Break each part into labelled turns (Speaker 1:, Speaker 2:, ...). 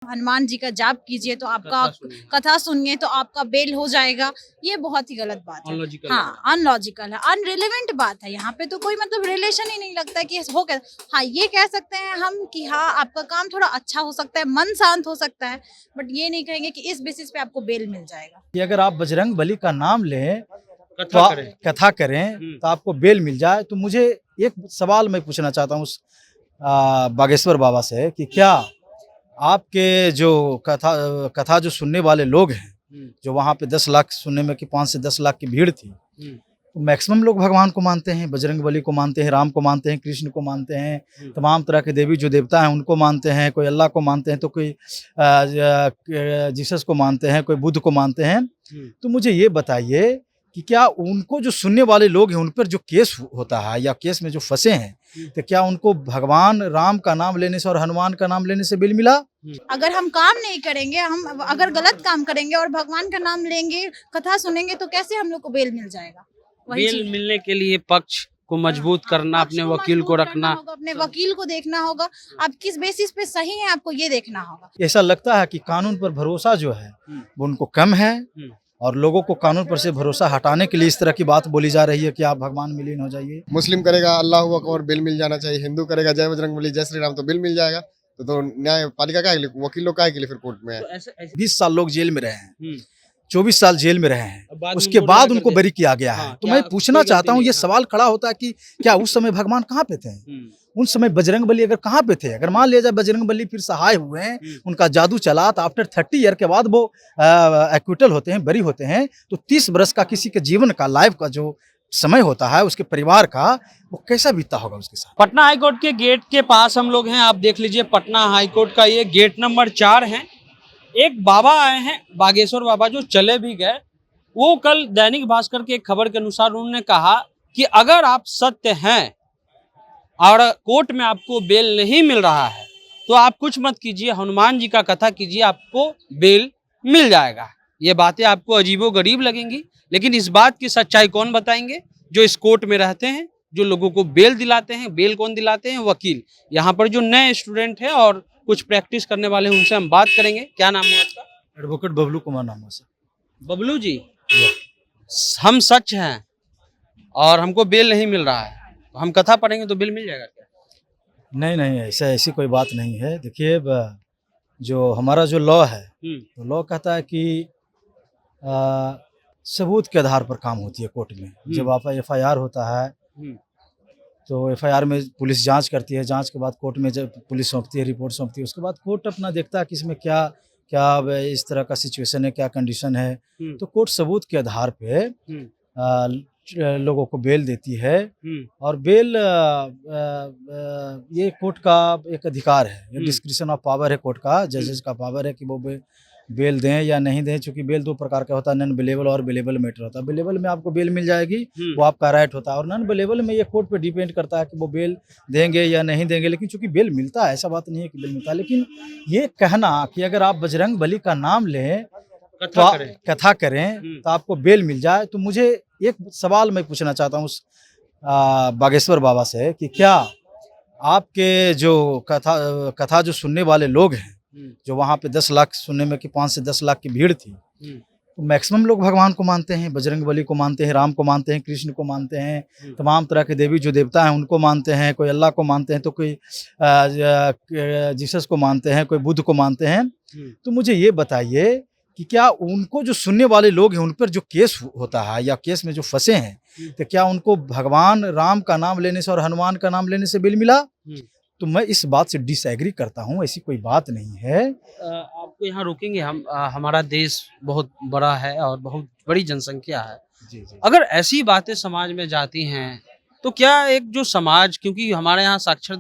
Speaker 1: हनुमान जी का जाप कीजिए तो आपका कथा सुनिए तो आपका बेल हो जाएगा। ये बहुत ही गलत बात है।
Speaker 2: अनलॉजिकल
Speaker 1: हाँ, अनलॉजिकल है, अनरिलेवेंट बात है। यहाँ पे तो कोई मतलब रिलेशन ही नहीं लगता कि हो क्या। हाँ, ये कह सकते हैं हम कि हाँ आपका काम थोड़ा अच्छा हो सकता है, मन शांत हो सकता है, बट ये नहीं कहेंगे कि इस बेसिस पे आपको बेल मिल जाएगा।
Speaker 3: कि अगर आप बजरंग बली का नाम लें तो
Speaker 2: कथा करें।
Speaker 3: कथा करें तो आपको बेल मिल जाए। तो मुझे एक सवाल मैं पूछना चाहता हूँ उस बागेश्वर बाबा से कि क्या आपके जो कथा जो सुनने वाले लोग हैं, जो वहाँ पे 10 लाख सुनने में कि 5 से 10 लाख की भीड़ थी, तो मैक्सिमम लोग भगवान को मानते हैं, बजरंग बली को मानते हैं, राम को मानते हैं, कृष्ण को मानते हैं, तमाम तरह के देवी जो देवता हैं उनको मानते हैं, कोई अल्लाह को मानते हैं, तो कोई जीसस को मानते हैं, कोई बुद्ध को मानते हैं। तो मुझे ये बताइए कि क्या उनको जो सुनने वाले लोग हैं उन पर जो केस होता है या केस में जो फंसे हैं, तो क्या उनको भगवान राम का नाम लेने से और हनुमान का नाम लेने से बेल मिला?
Speaker 1: अगर हम काम नहीं करेंगे, हम अगर गलत काम करेंगे और भगवान का नाम लेंगे, कथा सुनेंगे, तो कैसे हम लोग को बेल मिल जाएगा? वही
Speaker 2: बेल
Speaker 1: चीज़।
Speaker 2: मिलने के लिए पक्ष को मजबूत करना,
Speaker 1: पक्ष
Speaker 2: अपने
Speaker 1: को
Speaker 2: वकील को
Speaker 1: मजबूत करना
Speaker 2: रखना।
Speaker 1: होगा, अपने वकील को देखना होगा, आप किस बेसिस पे सही है आपको ये देखना होगा।
Speaker 3: ऐसा लगता है कि कानून पर भरोसा जो है वो उनको कम है और लोगों को कानून पर से भरोसा हटाने के लिए इस तरह की बात बोली जा रही है कि आप भगवान में लीन हो जाइए।
Speaker 4: मुस्लिम करेगा अल्लाह अकबर बिल मिल जाना चाहिए, हिंदू करेगा जय बजरंग बली जय श्री राम तो बिल मिल जाएगा। तो न्यायपालिका का वकील लोग काहे के लिए फिर कोर्ट में है?
Speaker 2: तो ऐसे
Speaker 3: 20 साल लोग जेल में रहे हैं, 24 साल जेल में रहे हैं,
Speaker 2: बाद में
Speaker 3: उसके
Speaker 2: उनको
Speaker 3: बाद
Speaker 2: रिहा कर
Speaker 3: उनको
Speaker 2: दिया।
Speaker 3: बरी किया गया है।
Speaker 2: हाँ,
Speaker 3: तो
Speaker 2: क्या
Speaker 3: मैं पूछना
Speaker 2: कोई गलती
Speaker 3: चाहता हूँ,
Speaker 2: नहीं
Speaker 3: ये
Speaker 2: है?
Speaker 3: सवाल खड़ा होता है कि क्या उस समय भगवान कहाँ पे थे? उस समय बजरंग बली अगर कहाँ पे थे? अगर मान लिया जाए बजरंग बली फिर सहाय हुए हैं, उनका जादू चला, तो आफ्टर 30 ईयर के बाद वो एक्विटल होते हैं, बरी होते हैं, तो 30 बरस का किसी के जीवन का, लाइफ का जो समय होता है उसके परिवार का, वो कैसा बीतता होगा उसके साथ?
Speaker 2: पटना हाईकोर्ट के गेट के पास हम लोग हैं। आप देख लीजिए, पटना हाईकोर्ट का ये गेट नंबर 4 है। एक बाबा आए हैं, बागेश्वर बाबा, जो चले भी गए। वो कल दैनिक भास्कर की एक खबर के अनुसार उन्होंने कहा कि अगर आप सत्य हैं और कोर्ट में आपको बेल नहीं मिल रहा है तो आप कुछ मत कीजिए, हनुमान जी का कथा कीजिए, आपको बेल मिल जाएगा। ये बातें आपको अजीबोगरीब लगेंगी, लेकिन इस बात की सच्चाई कौन बताएंगे? जो इस कोर्ट में रहते हैं, जो लोगों को बेल दिलाते हैं। बेल कौन दिलाते हैं? वकील। यहाँ पर जो नए स्टूडेंट हैं और कुछ प्रैक्टिस करने वाले हैं, उनसे हम बात करेंगे। क्या नाम है आपका?
Speaker 3: एडवोकेट बबलू कुमार नाम है सर।
Speaker 2: बबलू जी, हम सच हैं और हमको बेल नहीं मिल रहा है, तो हम कथा पढ़ेंगे तो बेल मिल जाएगा क्या?
Speaker 3: नहीं, ऐसी कोई बात नहीं है। देखिए, जो हमारा जो लॉ है, तो लॉ कहता है कि सबूत के आधार पर काम होती है कोर्ट में। जब आप एफआईआर होता है तो एफआईआर में पुलिस जांच करती है, जांच के बाद कोर्ट में जब पुलिस सौंपती है, रिपोर्ट सौंपती है, उसके बाद कोर्ट अपना देखता है कि इसमें क्या क्या इस तरह का सिचुएशन है, क्या कंडीशन है। तो कोर्ट सबूत के आधार पे लोगों को बेल देती है। और बेल ये कोर्ट का एक अधिकार है, ये डिस्क्रिप्शन ऑफ पावर है कोर्ट का, जजेस का पावर है कि वो बेल दें या नहीं दें। चूंकि बेल 2 प्रकार का होता है, नॉन बेलेबल और बेलेबल मैटर होता है। बेलेबल में आपको बेल मिल जाएगी, वो आपका राइट होता है, और नॉन बेलेबल में ये कोर्ट पे डिपेंड करता है कि वो बेल देंगे या नहीं देंगे। लेकिन चूंकि बेल मिलता है, ऐसा बात नहीं है कि बेल मिलता है, लेकिन ये कहना कि अगर आप बजरंग बली का नाम लें कथा करें तो आपको बेल मिल जाए, तो मुझे एक सवाल मैं पूछना चाहता हूँ उस बागेश्वर बाबा से कि क्या आपके जो कथा जो सुनने वाले लोग हैं, जो वहाँ पे 10 लाख सुनने में कि 5 से 10 लाख की भीड़ थी, तो मैक्सिमम लोग भगवान को मानते हैं, बजरंग बली को मानते हैं, राम को मानते हैं, कृष्ण को मानते हैं, तमाम तरह के देवी जो देवता हैं उनको मानते हैं, कोई अल्लाह को मानते हैं, तो कोई जीसस को मानते हैं, कोई बुद्ध को मानते हैं। तो मुझे ये बताइए कि क्या उनको जो सुनने वाले लोग हैं उन पर जो केस होता है या केस में जो फंसे हैं, तो क्या उनको भगवान राम का नाम लेने से और हनुमान का नाम लेने से बेल मिला? तो मैं इस बात से डिसएग्री करता हूँ, ऐसी कोई बात नहीं है।
Speaker 2: आपको यहाँ रोकेंगे हम। हमारा देश बहुत बड़ा है और बहुत बड़ी जनसंख्या है।
Speaker 3: जी।
Speaker 2: अगर ऐसी बातें समाज में जाती हैं तो क्या एक जो समाज, क्योंकि हमारे यहाँ साक्षर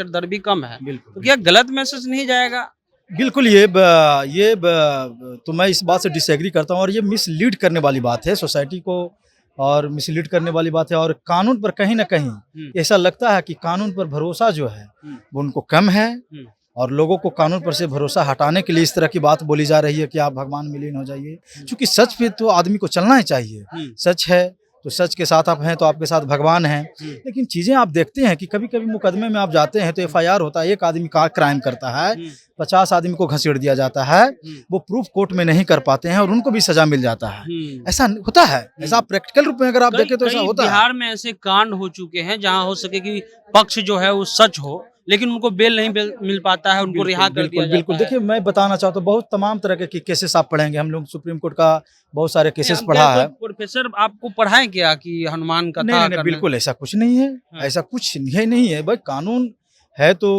Speaker 2: दर भी कम है, तो क्या गलत मैसेज नहीं जाएगा?
Speaker 3: बिल्कुल, तो मैं इस बात से डिसएग्री करता हूँ, और ये मिसलीड करने वाली बात है सोसाइटी को, और मिसलीड करने वाली बात है। और कानून पर कहीं ना कहीं ऐसा लगता है कि कानून पर भरोसा जो है वो उनको कम है, और लोगों को कानून पर से भरोसा हटाने के लिए इस तरह की बात बोली जा रही है कि आप भगवान में लीन हो जाइए। क्योंकि सच पे तो आदमी को चलना ही चाहिए। सच है तो सच के साथ आप हैं तो आपके साथ भगवान हैं। लेकिन चीज़ें आप देखते हैं कि कभी कभी मुकदमे में आप जाते हैं तो FIR होता है, एक आदमी का क्राइम करता है, 50 आदमी को घसीट दिया जाता है, वो प्रूफ कोर्ट में नहीं कर पाते हैं और उनको भी सजा मिल जाता है। ऐसा होता है, ऐसा प्रैक्टिकल रूप में अगर आप देखें तो ऐसा होता है।
Speaker 2: बिहार में ऐसे कांड हो चुके हैं जहां हो सके कि पक्ष जो है वो सच हो, लेकिन उनको बेल नहीं मिल पाता है, उनको रिहा कर दिया जाता
Speaker 3: बिल्कुल।
Speaker 2: है।
Speaker 3: देखिए मैं बताना चाहता हूँ, बहुत तमाम तरह के केसेस आप पढ़ेंगे, हम लोग सुप्रीम कोर्ट का बहुत सारे केसेस
Speaker 2: हम
Speaker 3: पढ़ा
Speaker 2: क्या
Speaker 3: है।
Speaker 2: कोई प्रोफेसर आपको पढ़ाएं क्या कि हनुमान कथा
Speaker 3: नहीं,
Speaker 2: करने?
Speaker 3: बिल्कुल ऐसा कुछ नहीं है, ऐसा कुछ है नहीं है भाई। कानून है तो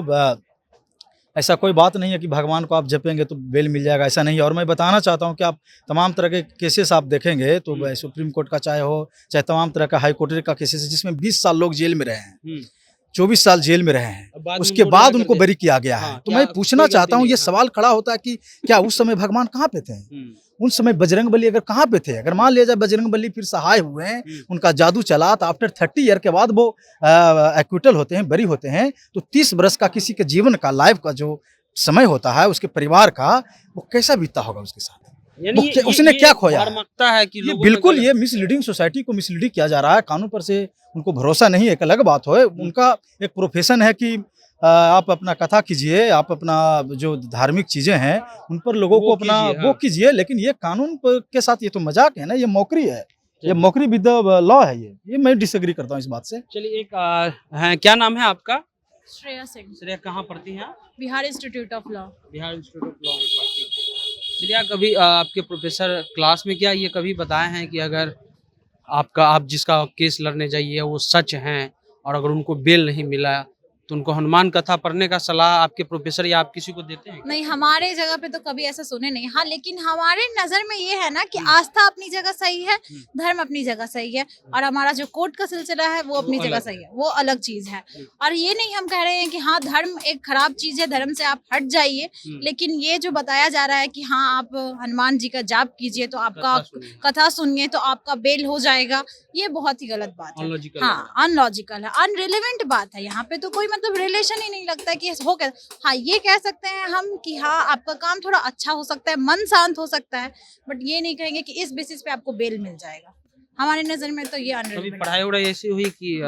Speaker 3: ऐसा कोई बात नहीं है कि भगवान को आप जपेंगे तो बेल मिल जाएगा, ऐसा नहीं है। और मैं बताना चाहता हूँ कि आप तमाम तरह के केसेस आप देखेंगे तो सुप्रीम कोर्ट का चाहे हो, चाहे तमाम तरह का हाई कोर्ट का केसेस है जिसमें 20 साल लोग जेल में रहे हैं, 24 साल जेल में रहे हैं, उसके बाद उनको बरी किया गया है। तो मैं पूछना चाहता हूँ, ये सवाल खड़ा होता है कि क्या उस समय भगवान कहाँ पे थे? उस समय बजरंगबली अगर कहाँ पे थे? अगर मान लिया जाए बजरंगबली फिर सहाय हुए हैं, उनका जादू चला, तो आफ्टर 30 ईयर के बाद वो एक्विटल होते हैं, बरी होते हैं, तो 30 बरस का किसी के जीवन का, लाइफ का जो समय होता है उसके परिवार का, वो कैसा बीतता होगा उसके साथ? उसने क्या खोया
Speaker 2: है कि
Speaker 3: ये बिल्कुल ये मिसलीडिंग, सोसाइटी को मिसलीडिंग किया जा रहा है। कानून पर से उनको भरोसा नहीं है, एक अलग बात हो। उनका एक प्रोफेशन है कि आप अपना कथा कीजिए, आप अपना जो धार्मिक चीजें हैं उन पर लोगों को अपना वो कीजिए, लेकिन ये कानून के साथ ये तो मजाक है ना, ये मौकरी है, ये मौकरी विद द लॉ है। ये मैं डिसएग्री करता हूँ इस बात से।
Speaker 2: चलिए, एक है, क्या नाम है आपका?
Speaker 1: श्रेया सिंह,
Speaker 2: श्रेया, कहाँ पढ़ती हैं आप?
Speaker 1: Bihar institute of law.
Speaker 2: Bihar institute of law में पढ़ती हैं। श्रेया, कभी आपके प्रोफेसर क्लास में क्या ये कभी बताए हैं कि अगर आप जिसका केस लड़ने जाइए वो सच हैं और अगर उनको बेल नहीं मिला तो उनको हनुमान कथा पढ़ने का सलाह आपके प्रोफेसर या आप किसी को देते हैं?
Speaker 1: नहीं, हमारे जगह पे तो कभी ऐसा सुने नहीं। हाँ, लेकिन हमारे नजर में ये है ना कि आस्था अपनी जगह सही है, धर्म अपनी जगह सही है, और हमारा जो कोर्ट का सिलसिला है वो अपनी जगह सही है, वो अलग चीज है। और ये नहीं हम कह रहे हैं कि हाँ धर्म एक खराब चीज है, धर्म से आप हट जाइए, लेकिन ये जो बताया जा रहा है कि हाँ आप हनुमान जी का जाप कीजिए तो आपका कथा सुनिए तो आपका बेल हो जाएगा, ये बहुत ही गलत बात है। हाँ, अनलॉजिकल है, अनरिलेवेंट बात है। यहाँ पे तो कोई मतलब रिलेशन ही नहीं लगता है कि हो क्या। हाँ, ये कह सकते हैं हम कि हाँ आपका काम थोड़ा अच्छा हो सकता है, मन शांत हो सकता है, बट ये नहीं कहेंगे कि इस बेसिस पे आपको बेल मिल जाएगा। हमारे नजर में तो ये अनरिलेवेंट।
Speaker 2: पढ़ाई वढ़ाई ऐसी हुई कि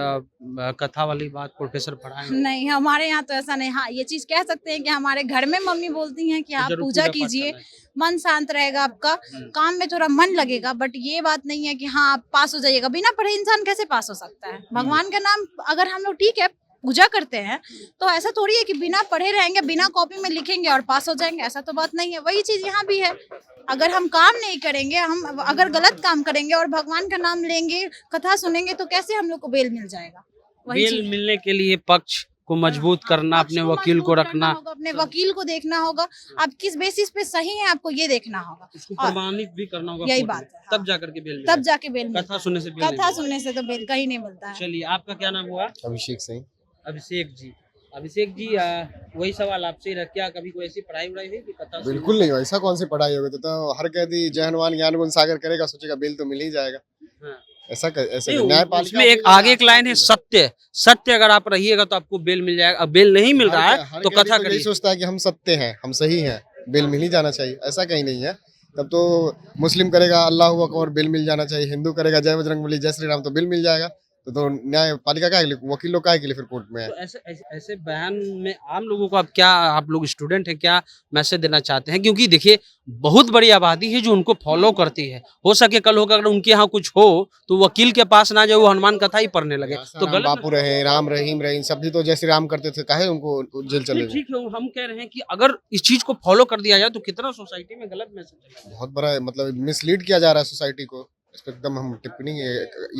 Speaker 2: कथा वाली बात प्रोफेसर पढ़ाए?
Speaker 1: नहीं, हमारे यहाँ तो ऐसा नहीं। हाँ, ये चीज कह सकते हैं कि हमारे घर में मम्मी बोलती हैं कि आप पूजा कीजिए, मन शांत रहेगा, आपका काम में थोड़ा मन लगेगा, बट ये बात नहीं है कि हाँ आप पास हो जाइएगा। बिना पढ़े इंसान कैसे पास हो सकता है? भगवान का नाम अगर हम लोग ठीक है पूजा करते हैं तो ऐसा थोड़ी है कि बिना पढ़े रहेंगे, बिना कॉपी में लिखेंगे और पास हो जाएंगे, ऐसा तो बात नहीं है। वही चीज यहाँ भी है, अगर हम काम नहीं करेंगे, हम अगर गलत काम करेंगे और भगवान का नाम लेंगे, कथा सुनेंगे, तो कैसे हम लोग को बेल मिल जाएगा?
Speaker 2: बेल मिलने के लिए पक्ष को मजबूत करना, अपने वकील को रखना
Speaker 1: होगा, अपने वकील को देखना होगा, आप किस बेसिस पे सही है आपको ये देखना होगा,
Speaker 2: उसको प्रमाणित भी करना होगा,
Speaker 1: यही बात है।
Speaker 2: तब जाकर के बेल,
Speaker 1: तब जाके बेल,
Speaker 2: कथा सुनने से
Speaker 1: कथा सुनने से तो बेल कहीं नहीं मिलता है।
Speaker 2: चलिए, आपका क्या नाम हुआ?
Speaker 4: अभिषेक सिंह।
Speaker 2: अभिषेक जी, अभिषेक जी, वही सवाल आपसे रख, क्या कभी कोई ऐसी पढ़ाई उड़ाई हुई कि कथा?
Speaker 4: बिल्कुल नहीं, ऐसा कौन सी पढ़ाई होगी? तो हर कैदी जय हनुमान ज्ञान गुण सागर करेगा, सोचेगा बेल तो मिल ही जाएगा।
Speaker 2: हाँ।
Speaker 4: ऐसा
Speaker 2: उसमें एक आगे एक लाइन है, सत्य, सत्य अगर आप रहिएगा तो आपको बेल मिल जाएगा। अब बेल नहीं मिल रहा है तो कथा करिए।
Speaker 4: सोचता है कि हम सत्य हैं, हम सही हैं, बेल मिल ही जाना चाहिए, ऐसा कहीं नहीं है। तब तो मुस्लिम करेगा अल्लाह अकबर, बिल मिल जाना चाहिए। हिंदू करेगा जय बजरंगबली जय श्री राम, तो बिल मिल जाएगा। तो न्यायपालिका का वकील लोग काहे के लिए फिर कोर्ट में है?
Speaker 2: तो ऐसे बयान में आम लोगों को आप लोग स्टूडेंट हैं, क्या मैसेज देना चाहते हैं? क्योंकि देखिए बहुत बड़ी आबादी है जो उनको फॉलो करती है। हो सके कल होगा अगर उनके यहाँ कुछ हो तो वकील के पास ना जाए, वो हनुमान कथा ही पढ़ने लगे तो गलत।
Speaker 4: बापू रहे, राम रहीम रहे, सभी तो जय श्री राम करते थे, काहे उनको जेल चले गए?
Speaker 2: ठीक है, हम कह रहे हैं कि अगर इस चीज को फॉलो कर दिया जाए तो कितना सोसाइटी में गलत मैसेज,
Speaker 4: बहुत बड़ा मतलब मिसलीड किया जा रहा है सोसाइटी को। इस पर एकदम हम टिप्पणी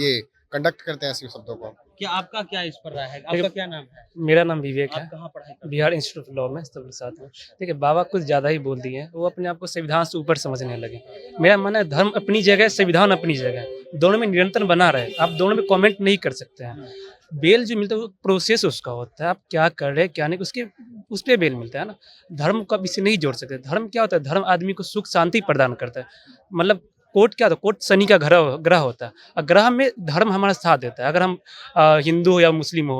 Speaker 4: ये कंडक्ट करते हैं ऐसे शब्दों को।
Speaker 2: क्या आपका क्या इस पर राय है? आपका क्या नाम है?
Speaker 5: मेरा नाम विवेक है।
Speaker 2: आप कहाँ पढ़ाई करते हैं?
Speaker 5: बिहार इंस्टीट्यूट ऑफ लॉ में सब साथ में। देखिए, बाबा कुछ ज़्यादा ही बोल दिए हैं, वो अपने आप को संविधान से ऊपर समझने लगे। मेरा मानना है धर्म अपनी जगह, संविधान अपनी जगह, दोनों में निरंतर बना रहे। आप दोनों में कमेंट नहीं कर सकते हैं। बेल जो मिलता है वो प्रोसेस उसका होता है, आप क्या कर रहे हैं क्या नहीं, उस पर बेल मिलता है ना। धर्म को आप इससे नहीं जोड़ सकते। धर्म क्या होता है? धर्म आदमी को सुख शांति प्रदान करता है। मतलब कोर्ट क्या होता है, कोर्ट शनि का ग्रह होता है, और ग्रह में धर्म हमारा साथ देता है। अगर हम हिंदू हो या मुस्लिम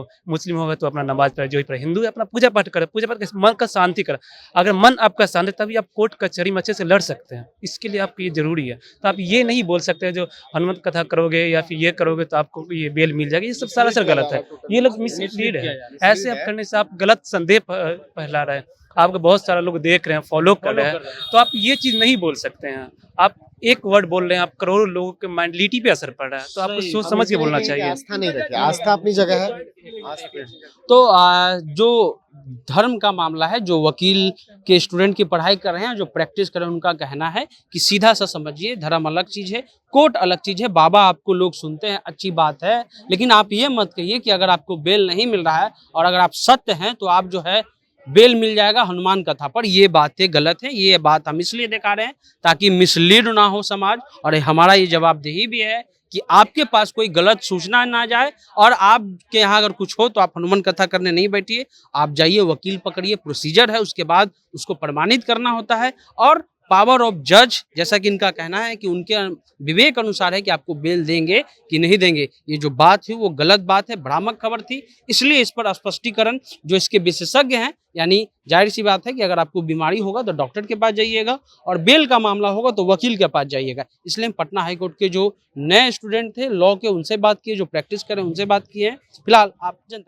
Speaker 5: होगा तो अपना नमाज पढ़े, जो ही पढ़े, हिंदू है अपना पूजा पाठ करे, पूजा पाठ मन का शांति करे। अगर मन आपका शांत है तभी आप कोर्ट कचहरी में अच्छे से लड़ सकते हैं, इसके लिए आपको ये जरूरी है। तो आप ये नहीं बोल सकते जो हनुमत कथा करोगे या फिर ये करोगे तो आपको ये बेल मिल जाएगी, ये सब सरासर गलत है। ये लोग मिसलीड है, ऐसे आप करने से आप गलत संदेह फैला रहे हैं। आपको बहुत सारा लोग देख रहे हैं, फॉलो कर रहे हैं, तो आप ये चीज नहीं बोल सकते हैं। आप एक वर्ड बोल रहे हैं, आप करोड़ों लोगों के मेंटलिटी पे असर पड़ रहा है, तो आपको सोच समझ के बोलना चाहिए।
Speaker 4: आस्था नहीं रखिए, आस्था अपनी जगह है।
Speaker 2: तो जो धर्म का मामला है, जो वकील के स्टूडेंट की पढ़ाई कर रहे हैं, जो प्रैक्टिस कर रहे हैं, उनका कहना है कि सीधा सा समझिए, धर्म अलग चीज है, कोर्ट अलग चीज है। बाबा आपको लोग सुनते हैं, अच्छी बात है, लेकिन आप ये मत कहिए कि अगर आपको बेल नहीं मिल रहा है और अगर आप सत्य हैं तो आप जो है बेल मिल जाएगा हनुमान कथा पर। ये बातें गलत है। ये बात हम इसलिए दिखा रहे हैं ताकि मिसलीड ना हो समाज, और हमारा ये जवाबदेही भी है कि आपके पास कोई गलत सूचना ना जाए, और आपके यहाँ अगर कुछ हो तो आप हनुमान कथा करने नहीं बैठिए, आप जाइए, वकील पकड़िए, प्रोसीजर है, उसके बाद उसको प्रमाणित करना होता है। और पावर ऑफ जज, जैसा कि इनका कहना है कि उनके विवेक अनुसार है कि आपको बेल देंगे कि नहीं देंगे। ये जो बात थी वो गलत बात है, भ्रामक खबर थी, इसलिए इस पर स्पष्टीकरण जो इसके विशेषज्ञ हैं, यानी जाहिर सी बात है कि अगर आपको बीमारी होगा तो डॉक्टर के पास जाइएगा, और बेल का मामला होगा तो वकील के पास जाइएगा। इसलिए हम पटना हाईकोर्ट के जो नए स्टूडेंट थे लॉ के, उनसे बात किए, जो प्रैक्टिस करें उनसे बात किए हैं। फिलहाल आप जनता